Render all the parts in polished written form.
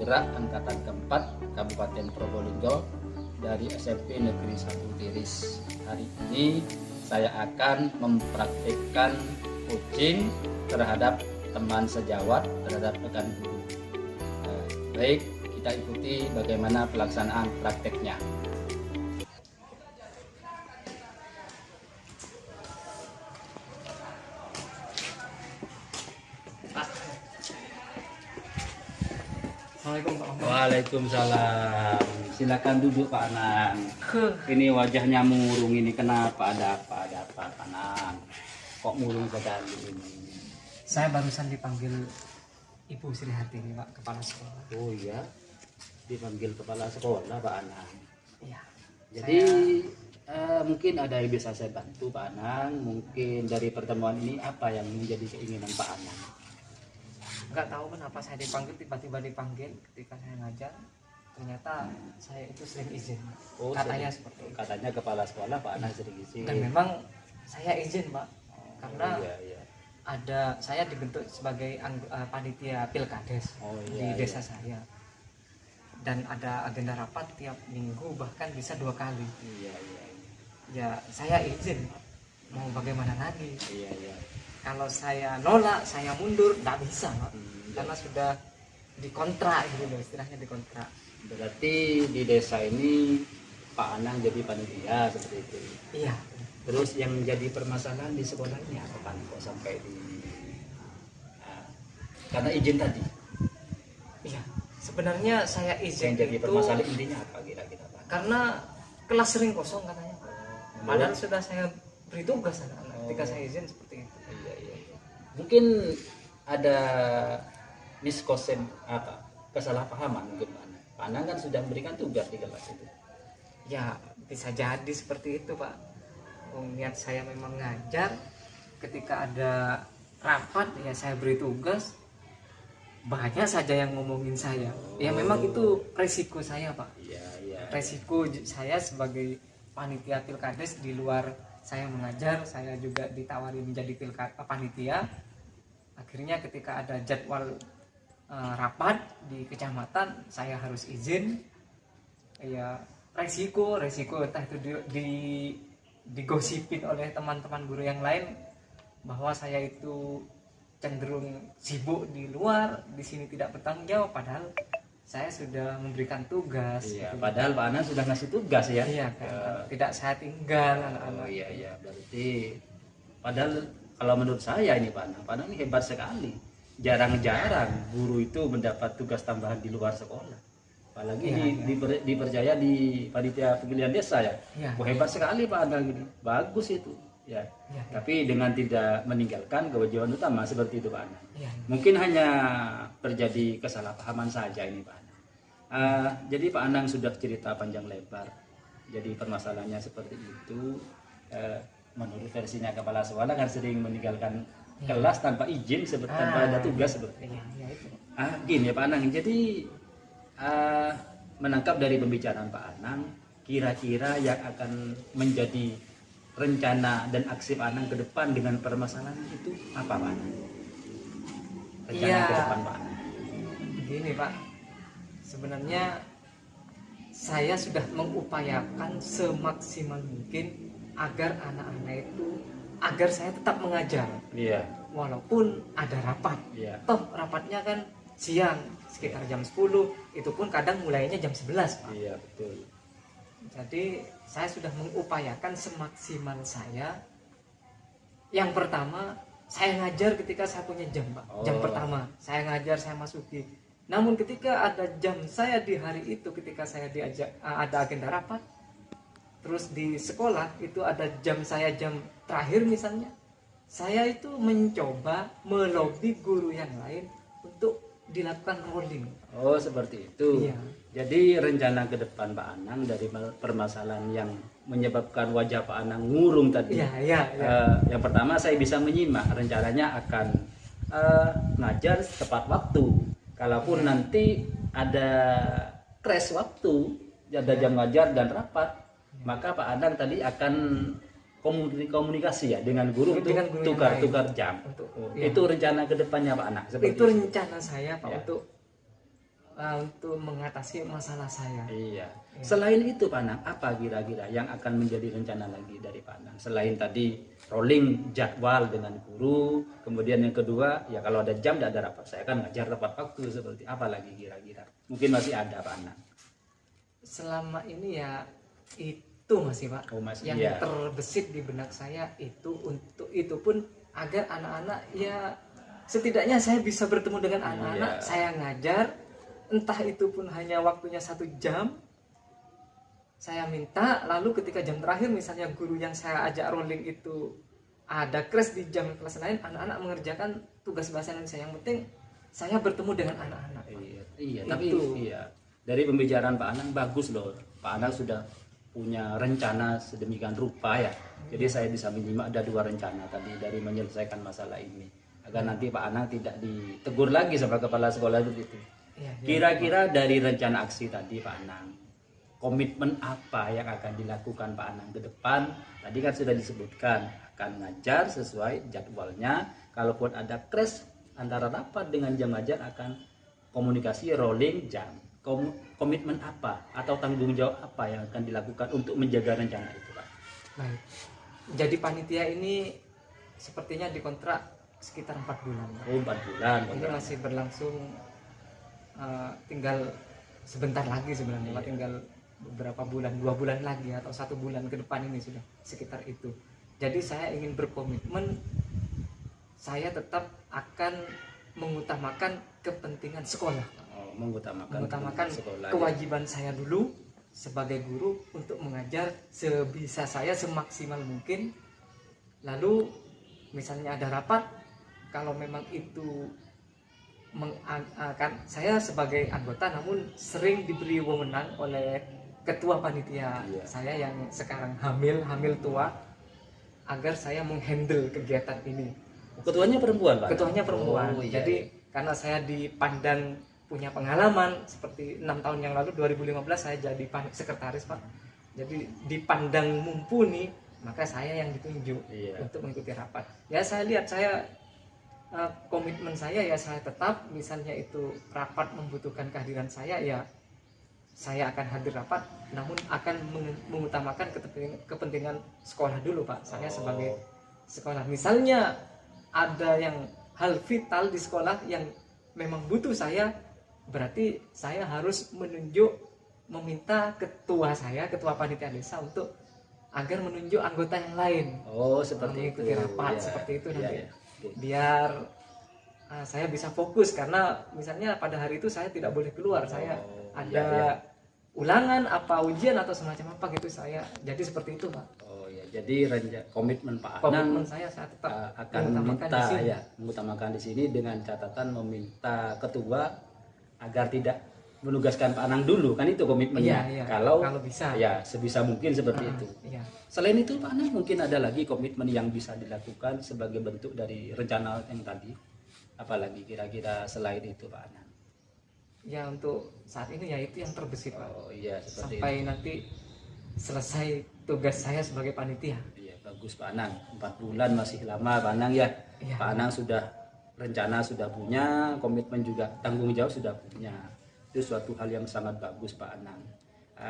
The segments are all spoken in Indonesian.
penggerak angkatan keempat Kabupaten Probolinggo dari SMP Negeri 1 Tiris. Hari ini saya akan mempraktikkan coaching terhadap teman sejawat, terhadap rekan guru. Baik, kita ikuti bagaimana pelaksanaan prakteknya. Assalamualaikum Pak Ahmad. Waalaikumsalam. Silakan duduk Pak Anang. Ini wajahnya murung ini, kenapa? Ada apa Pak Anang? Kok murung sekali ini? Saya barusan dipanggil Ibu Sri Hartini, Pak, kepala sekolah. Oh iya, dipanggil kepala sekolah Pak Anang. Iya. Jadi mungkin ada yang bisa saya bantu Pak Anang. Mungkin dari pertemuan ini apa yang menjadi keinginan Pak Anang? Nggak tahu kenapa saya dipanggil, tiba-tiba dipanggil ketika saya ngajar. Ternyata saya itu sering izin. Oh, Katanya sering. seperti itu. Katanya kepala sekolah Pak Anang sering izin. Dan memang saya izin, Pak, karena iya. saya dibentuk sebagai panitia pilkades di desa saya. Dan ada agenda rapat tiap minggu, bahkan bisa 2 kali. Iya. Ya saya izin, Pak. Mau bagaimana lagi? Iya. Kalau saya nolak, saya mundur, nggak bisa, Pak. Iya. Karena sudah dikontrak gitu loh, istilahnya dikontrak. Berarti di desa ini Pak Anang jadi panitia seperti itu. Iya. Terus yang jadi permasalahan di sekolah ini apa Pak? Kok sampai di karena izin tadi. Iya. Sebenarnya saya izin Yang jadi itu permasalahan intinya apa kira-kira Pak? karena kelas sering kosong katanya. Padahal sudah saya beri tugas anak-anak ketika saya izin seperti itu. Iya. Mungkin ada miskonsep apa? Kesalahpahaman mungkin Pak Anang. Pak Anang kan sudah memberikan tugas di kelas itu. Ya bisa jadi seperti itu, Pak. Niat saya memang ngajar, ketika ada rapat ya saya beri tugas, banyak saja yang ngomongin saya. Ya memang itu resiko saya, Pak. Iya. Resiko saya sebagai panitia pilkades, di luar saya mengajar, saya juga ditawari menjadi panitia. Akhirnya ketika ada jadwal rapat di kecamatan, saya harus izin. Ya resiko entah itu digosipin oleh teman-teman guru yang lain bahwa saya itu cenderung sibuk di luar, di sini tidak bertanggung jawab, padahal saya sudah memberikan tugas. Iya, gitu. padahal Pak Anang sudah ngasih tugas ya. Iya kan, tidak saya tinggal anak-anak. Oh iya, berarti padahal kalau menurut saya ini Pak Anang ini hebat sekali. Jarang-jarang guru itu mendapat tugas tambahan di luar sekolah. Apalagi dipercaya di panitia pemilihan desa ya. Iya. Wah, hebat sekali Pak Anang ini. Bagus itu. Ya. Tapi dengan tidak meninggalkan kewajiban utama seperti itu Pak Anang. Iya. Mungkin hanya terjadi kesalahpahaman saja ini Pak Anang. Jadi Pak Anang sudah cerita panjang lebar. Jadi permasalahannya seperti itu. Menurut versinya kepala sekolah kan sering meninggalkan kelas tanpa izin, tanpa ada tugas seperti itu. Iya, itu. Gini ya Pak Anang. Jadi menangkap dari pembicaraan Pak Anang, kira-kira yang akan menjadi rencana dan aksi Pak Anang ke depan dengan permasalahan itu apa Pak Anang? Rencana ke depan Pak Anang. Begini Pak, sebenarnya saya sudah mengupayakan semaksimal mungkin agar anak-anak itu, agar saya tetap mengajar. Iya. Walaupun ada rapat. Iya. Toh rapatnya kan siang sekitar jam 10, itu pun kadang mulainya jam 11 Pak. Iya betul. Jadi saya sudah mengupayakan semaksimal saya. Yang pertama, saya ngajar ketika saya punya jam Pak. Jam pertama saya ngajar, saya masuki. Namun ketika ada jam saya di hari itu, ketika saya diajak ada agenda rapat, terus di sekolah itu ada jam saya, jam terakhir misalnya, saya itu mencoba melobi guru yang lain untuk dilakukan rolling. Oh seperti itu. Iya. Jadi rencana ke depan Pak Anang dari permasalahan yang menyebabkan wajah Pak Anang ngurung tadi. Iya. Yang pertama saya bisa menyimak rencananya akan ngajar tepat waktu. Kalaupun nanti ada crash waktu, ada jam ngajar dan rapat, maka Pak Anang tadi akan komunikasi ya dengan guru untuk tukar jam. Itu rencana ke depannya Pak Anak. Itu rencana saya Pak, untuk untuk mengatasi masalah saya. Iya. Selain itu Pak Anang, apa kira-kira yang akan menjadi rencana lagi dari Pak Anang? Selain tadi rolling jadwal dengan guru, kemudian yang kedua, ya kalau ada jam tidak ada rapat, saya kan ngajar tepat waktu, seperti apa lagi kira-kira? Mungkin masih ada Pak Anang. Selama ini ya itu masih Pak. Oh, masih, yang iya. terbesit di benak saya itu, untuk itu pun agar anak-anak ya setidaknya saya bisa bertemu dengan anak-anak, Iya. saya ngajar, entah itu pun hanya waktunya 1 jam. Saya minta, lalu ketika jam terakhir misalnya guru yang saya ajak rolling itu ada crash di jam kelas lain, anak-anak mengerjakan tugas bahasa Indonesia. Yang penting saya bertemu dengan anak-anak. Iya, iya. Tapi Itu. iya, dari pembicaraan Pak Anang bagus loh. Pak Anang sudah punya rencana sedemikian rupa ya. Jadi saya bisa menyimak ada 2 rencana tadi dari menyelesaikan masalah ini. Agar nanti Pak Anang tidak ditegur lagi sama kepala sekolah itu. Iya, iya. Kira-kira dari rencana aksi tadi Pak Anang, komitmen apa yang akan dilakukan Pak Anang ke depan? Tadi kan sudah disebutkan akan ngajar sesuai jadwalnya. Kalaupun ada crash antara rapat dengan jam ngajar akan komunikasi rolling jam. Komitmen apa atau tanggung jawab apa yang akan dilakukan untuk menjaga rencana itu Pak? Baik. Jadi panitia ini sepertinya dikontrak sekitar 4 bulan. Pak. Oh 4 bulan. Ini masih berlangsung, tinggal sebentar lagi sebenarnya, Pak. Tinggal beberapa bulan, 2 bulan lagi atau 1 bulan ke depan ini sudah sekitar itu. Jadi saya ingin berkomitmen, saya tetap akan mengutamakan kepentingan sekolah, mengutamakan sekolah, kewajiban saya dulu sebagai guru untuk mengajar sebisa saya, semaksimal mungkin. Lalu misalnya ada rapat, kalau memang itu kan saya sebagai anggota namun sering diberi wewenang oleh ketua panitia saya yang sekarang hamil tua, agar saya menghandle kegiatan ini. Ketuanya perempuan Pak? Ketuanya perempuan. Oh, iya. Jadi karena saya dipandang punya pengalaman seperti 6 tahun yang lalu 2015 saya jadi sekretaris Pak. Jadi dipandang mumpuni, maka saya yang ditunjuk untuk mengikuti rapat. Ya saya lihat, saya komitmen saya ya saya tetap, misalnya itu rapat membutuhkan kehadiran saya, ya saya akan hadir rapat, namun akan mengutamakan kepentingan sekolah dulu Pak. Saya sebagai sekolah, misalnya ada yang hal vital di sekolah yang memang butuh saya, berarti saya harus meminta ketua saya, ketua panitia desa untuk agar menunjuk anggota yang lain. Oh seperti mengikuti itu. rapat seperti itu nanti. Biar saya bisa fokus, karena misalnya pada hari itu saya tidak boleh keluar, saya ada ulangan apa ujian atau semacam apa gitu, saya jadi seperti itu Pak. Oh ya, jadi komitmen Pak Anang saya tetap akan mengutamakan di sini dengan catatan meminta ketua agar tidak menugaskan Pak Anang dulu, kan itu komitmennya. Iya. Kalau bisa ya sebisa mungkin seperti itu. Iya. Selain itu Pak Anang mungkin ada lagi komitmen yang bisa dilakukan sebagai bentuk dari rencana yang tadi, apalagi kira-kira selain itu Pak Anang? Ya untuk saat ini ya itu yang terbesit Pak. Oh iya, seperti sampai itu. Nanti selesai tugas saya sebagai panitia. Iya bagus Pak Anang, 4 bulan masih lama Pak Anang ya. Iya. Pak Anang sudah rencana sudah punya, komitmen juga, tanggung jawab sudah punya. Itu suatu hal yang sangat bagus Pak Anang.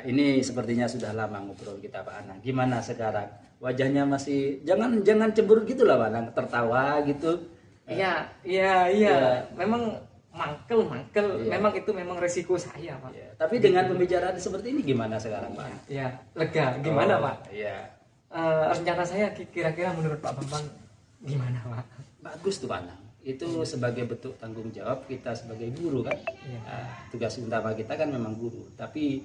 Ini sepertinya sudah lama ngobrol kita Pak Anang. Gimana sekarang? Wajahnya masih jangan cemberut gitu lah Pak Anang, tertawa gitu. Iya. Memang mangkel. Iya. Memang resiko saya Pak. Iya. Tapi dengan pembicaraan seperti ini gimana sekarang Pak? Iya, lega. Gimana Pak? Iya. Rencana saya kira-kira menurut Pak Bambang gimana Pak? Bagus tuh Pak Anang. Itu sebagai bentuk tanggung jawab kita sebagai guru kan. Iya. Tugas utama kita kan memang guru. Tapi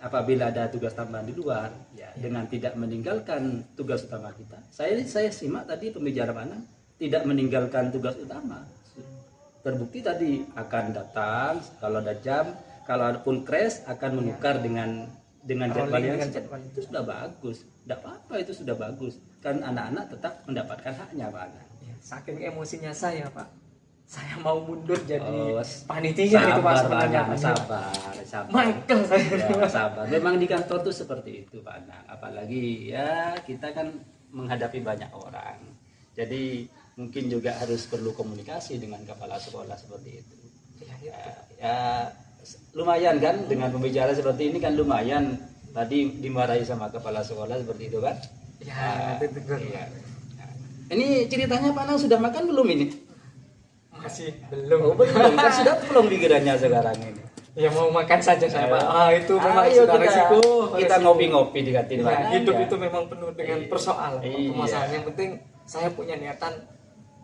apabila ada tugas tambahan di luar, ya dengan tidak meninggalkan tugas utama kita. Saya simak tadi pembicaraan Pak Anang tidak meninggalkan tugas utama. Terbukti tadi akan datang kalau ada jam, kalau ada pun crash akan menukar dengan jadwal yang itu sudah bagus. Tidak apa-apa, itu sudah bagus. Kan anak-anak tetap mendapatkan haknya Pak Anang. Saking emosinya saya Pak, saya mau mundur jadi panitia sabar, itu Pak sebenarnya. Sabar. Mangkel saya. Ya, sabar. Memang di kantor tuh seperti itu Pak Anang. Apalagi ya kita kan menghadapi banyak orang. Jadi mungkin juga harus perlu komunikasi dengan kepala sekolah seperti itu. Ya lumayan kan dengan pembicara seperti ini kan lumayan. Tadi dimarahi sama kepala sekolah seperti itu kan? Ya, itu tegur. Iya. Ini ceritanya Pak Nang sudah makan belum ini? Masih belum. Oh, belum kan sudah pulang pikirannya sekarang ini. Ya mau makan saja saya Pak. Itu memang Ayo sudah kita, resiko. kita ngopi-ngopi di kantin Ya, Pak Nang, hidup ya. itu memang penuh dengan Iya. persoalan, Iya. permasalahan. Yang penting saya punya niatan,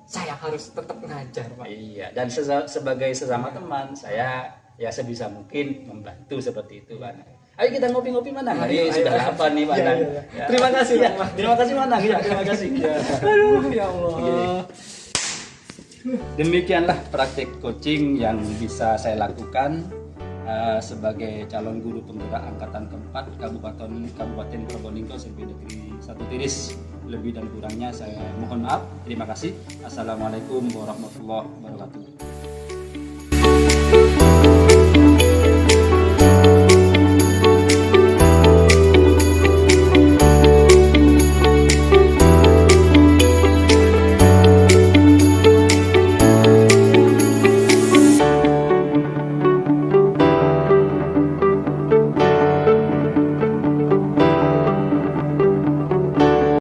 saya harus tetap ngajar Pak. Iya, dan sebagai sesama teman, saya ya sebisa mungkin membantu seperti itu Pak Nang. Ayo kita ngopi-ngopi Manang. Ayo, Ini sudah ayo. lapar nih Manang. Iya, iya. Ya. Terima kasih, Ya, Pak. terima kasih Manang. Ya, terima kasih. Ya. Aduh ya Allah. Demikianlah praktik coaching yang bisa saya lakukan sebagai calon guru penggerak angkatan keempat Kabupaten Probolinggo SMP Negeri 1 Tiris. Lebih dan kurangnya saya mohon maaf. Terima kasih. Assalamualaikum warahmatullahi wabarakatuh.